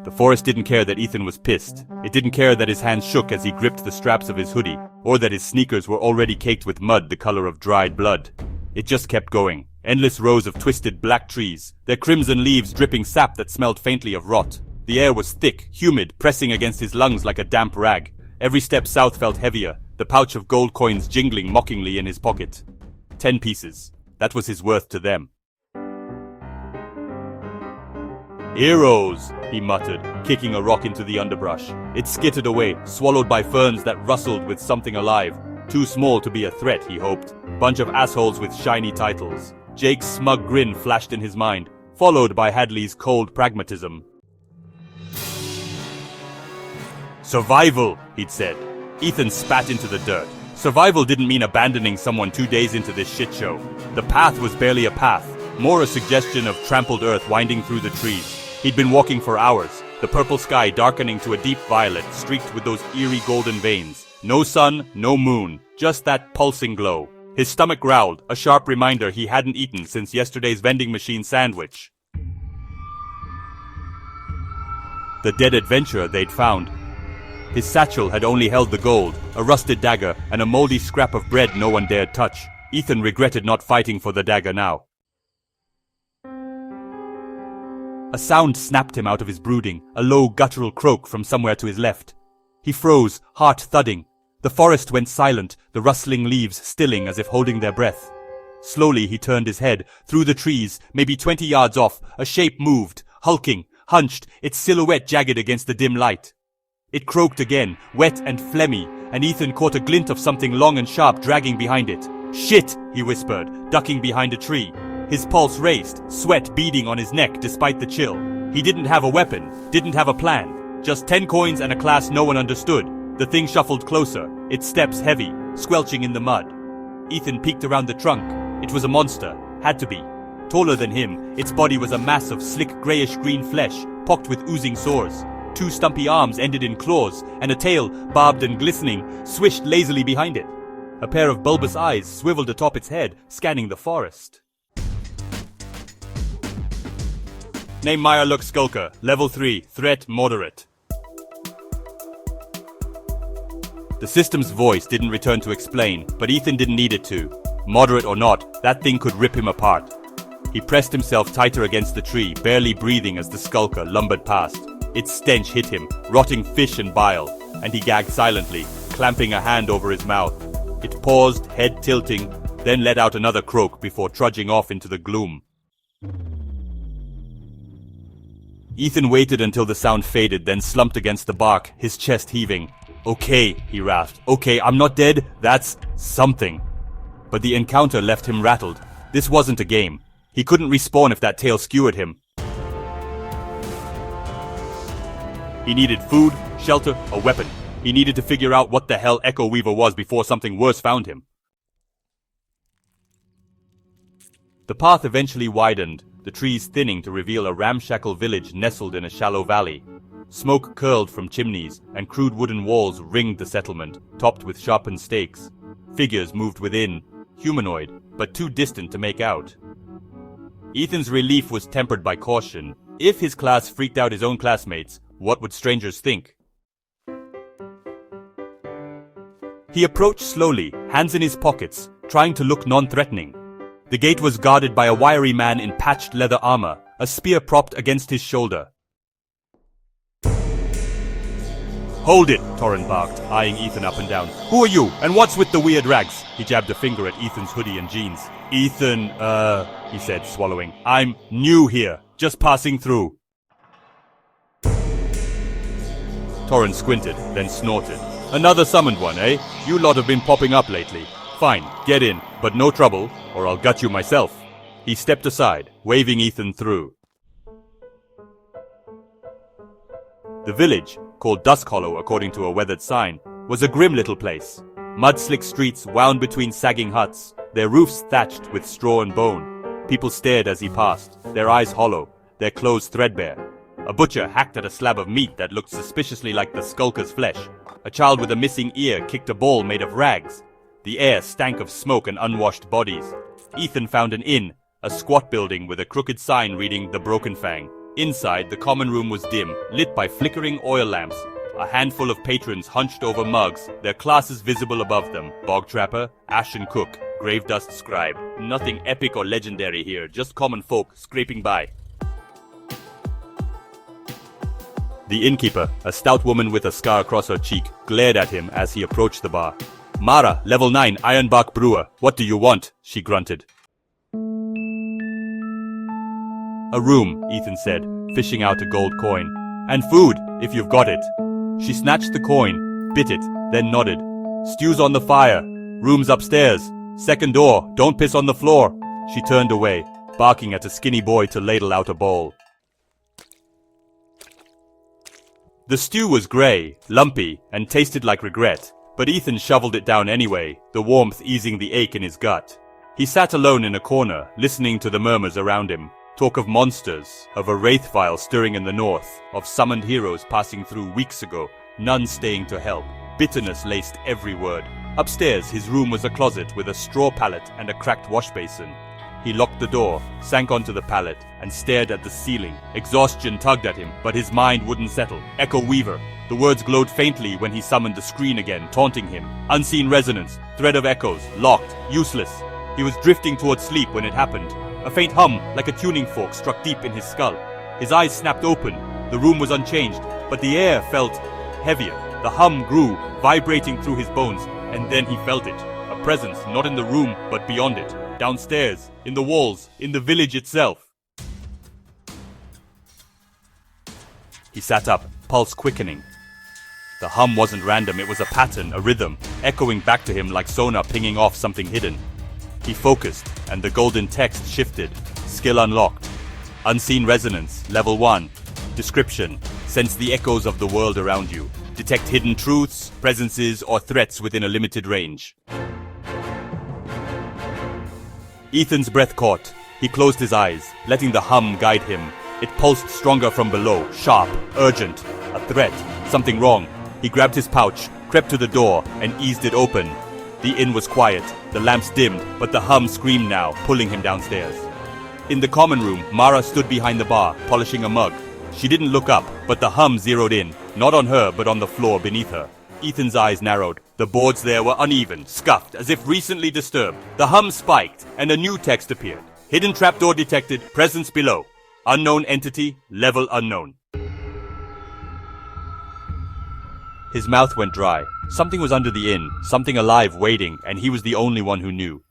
The forest didn't care that Ethan was pissed. It didn't care that his hands shook as he gripped the straps of his hoodie, or that his sneakers were already caked with mud the color of dried blood. It just kept going. Endless rows of twisted black trees, their crimson leaves dripping sap that smelled faintly of rot. The air was thick, humid, pressing against his lungs like a damp rag. Every step south felt heavier, the pouch of gold coins jingling mockingly in his pocket. 10 pieces. That was his worth to them. "Heroes," he muttered, kicking a rock into the underbrush. It skittered away, swallowed by ferns that rustled with something alive. Too small to be a threat, he hoped. Bunch of assholes with shiny titles. Jake's smug grin flashed in his mind, followed by Hadley's cold pragmatism. "Survival," he'd said. Ethan spat into the dirt. Survival didn't mean abandoning someone 2 days into this shit show. The path was barely a path, more a suggestion of trampled earth winding through the trees. He'd been walking for hours, the purple sky darkening to a deep violet streaked with those eerie golden veins. No sun, no moon, just that pulsing glow. His stomach growled, a sharp reminder he hadn't eaten since yesterday's vending machine sandwich. The dead adventurer they'd found. His satchel had only held the gold, a rusted dagger, and a moldy scrap of bread no one dared touch. Ethan regretted not fighting for the dagger now. A sound snapped him out of his brooding, a low guttural croak from somewhere to his left. He froze, heart thudding. The forest went silent, the rustling leaves stilling as if holding their breath. Slowly he turned his head. Through the trees, maybe 20 yards off, a shape moved, hulking, hunched, its silhouette jagged against the dim light. It croaked again, wet and phlegmy, and Ethan caught a glint of something long and sharp dragging behind it. "Shit!" he whispered, ducking behind a tree. His pulse raced, sweat beading on his neck despite the chill. He didn't have a weapon, didn't have a plan. Just 10 coins and a class no one understood. The thing shuffled closer, its steps heavy, squelching in the mud. Ethan peeked around the trunk. It was a monster, had to be. Taller than him, its body was a mass of slick greyish-green flesh, pocked with oozing sores. 2 stumpy arms ended in claws, and a tail, barbed and glistening, swished lazily behind it. A pair of bulbous eyes swiveled atop its head, scanning the forest. Name Mirelurk Skulker, Level 3, Threat Moderate. The system's voice didn't return to explain, but Ethan didn't need it to. Moderate or not, that thing could rip him apart. He pressed himself tighter against the tree, barely breathing as the Skulker lumbered past. Its stench hit him, rotting fish and bile, and he gagged silently, clamping a hand over his mouth. It paused, head tilting, then let out another croak before trudging off into the gloom. Ethan waited until the sound faded, then slumped against the bark, his chest heaving. "Okay," he rasped. "Okay, I'm not dead. That's something." But the encounter left him rattled. This wasn't a game. He couldn't respawn if that tail skewered him. He needed food, shelter, a weapon. He needed to figure out what the hell Echo Weaver was before something worse found him. The path eventually widened, the trees thinning to reveal a ramshackle village nestled in a shallow valley. Smoke curled from chimneys, and crude wooden walls ringed the settlement, topped with sharpened stakes. Figures moved within, humanoid, but too distant to make out. Ethan's relief was tempered by caution. If his class freaked out his own classmates, what would strangers think? He approached slowly, hands in his pockets, trying to look non-threatening. The gate was guarded by a wiry man in patched leather armor, a spear propped against his shoulder. "Hold it," Torrin barked, eyeing Ethan up and down. "Who are you, and what's with the weird rags?" He jabbed a finger at Ethan's hoodie and jeans. "Ethan, he said, swallowing. "I'm new here, just passing through." Torrin squinted, then snorted. "Another summoned one, eh? You lot have been popping up lately. Fine, get in, but no trouble, or I'll gut you myself." He stepped aside, waving Ethan through. The village, called Duskhollow according to a weathered sign, was a grim little place. Mud-slick streets wound between sagging huts, their roofs thatched with straw and bone. People stared as he passed, their eyes hollow, their clothes threadbare. A butcher hacked at a slab of meat that looked suspiciously like the skulker's flesh. A child with a missing ear kicked a ball made of rags. The air stank of smoke and unwashed bodies. Ethan found an inn, a squat building with a crooked sign reading The Broken Fang. Inside, the common room was dim, lit by flickering oil lamps. A handful of patrons hunched over mugs, their classes visible above them. Bog Trapper, Ashen Cook, Grave Dust Scribe. Nothing epic or legendary here, just common folk scraping by. The innkeeper, a stout woman with a scar across her cheek, glared at him as he approached the bar. "Mara, level 9, Ironbark Brewer. What do you want?" she grunted. "A room," Ethan said, fishing out a gold coin. "And food, if you've got it." She snatched the coin, bit it, then nodded. "Stew's on the fire. Room's upstairs. Second door, don't piss on the floor." She turned away, barking at a skinny boy to ladle out a bowl. The stew was grey, lumpy, and tasted like regret, but Ethan shoveled it down anyway, the warmth easing the ache in his gut. He sat alone in a corner, listening to the murmurs around him. Talk of monsters, of a wraith file stirring in the north, of summoned heroes passing through weeks ago, none staying to help. Bitterness laced every word. Upstairs, his room was a closet with a straw pallet and a cracked wash basin. He locked the door, sank onto the pallet, and stared at the ceiling. Exhaustion tugged at him, but his mind wouldn't settle. Echo Weaver. The words glowed faintly when he summoned the screen again, taunting him. Unseen resonance, thread of echoes, locked, useless. He was drifting towards sleep when it happened. A faint hum, like a tuning fork, struck deep in his skull. His eyes snapped open. The room was unchanged, but the air felt heavier. The hum grew, vibrating through his bones, and then he felt it. A presence, not in the room, but beyond it. Downstairs, in the walls, in the village itself. He sat up, pulse quickening. The hum wasn't random, it was a pattern, a rhythm, echoing back to him like sonar pinging off something hidden. He focused, and the golden text shifted. Skill unlocked. Unseen resonance, level 1. Description: sense the echoes of the world around you. Detect hidden truths, presences, or threats within a limited range. Ethan's breath caught. He closed his eyes, letting the hum guide him. It pulsed stronger from below, sharp, urgent. A threat, something wrong. He grabbed his pouch, crept to the door, and eased it open. The inn was quiet, the lamps dimmed, but the hum screamed now, pulling him downstairs. In the common room, Mara stood behind the bar, polishing a mug. She didn't look up, but the hum zeroed in, not on her, but on the floor beneath her. Ethan's eyes narrowed. The boards there were uneven, scuffed, as if recently disturbed. The hum spiked, and a new text appeared. Hidden trapdoor detected, presence below. Unknown entity, level unknown. His mouth went dry. Something was under the inn, something alive waiting, and he was the only one who knew.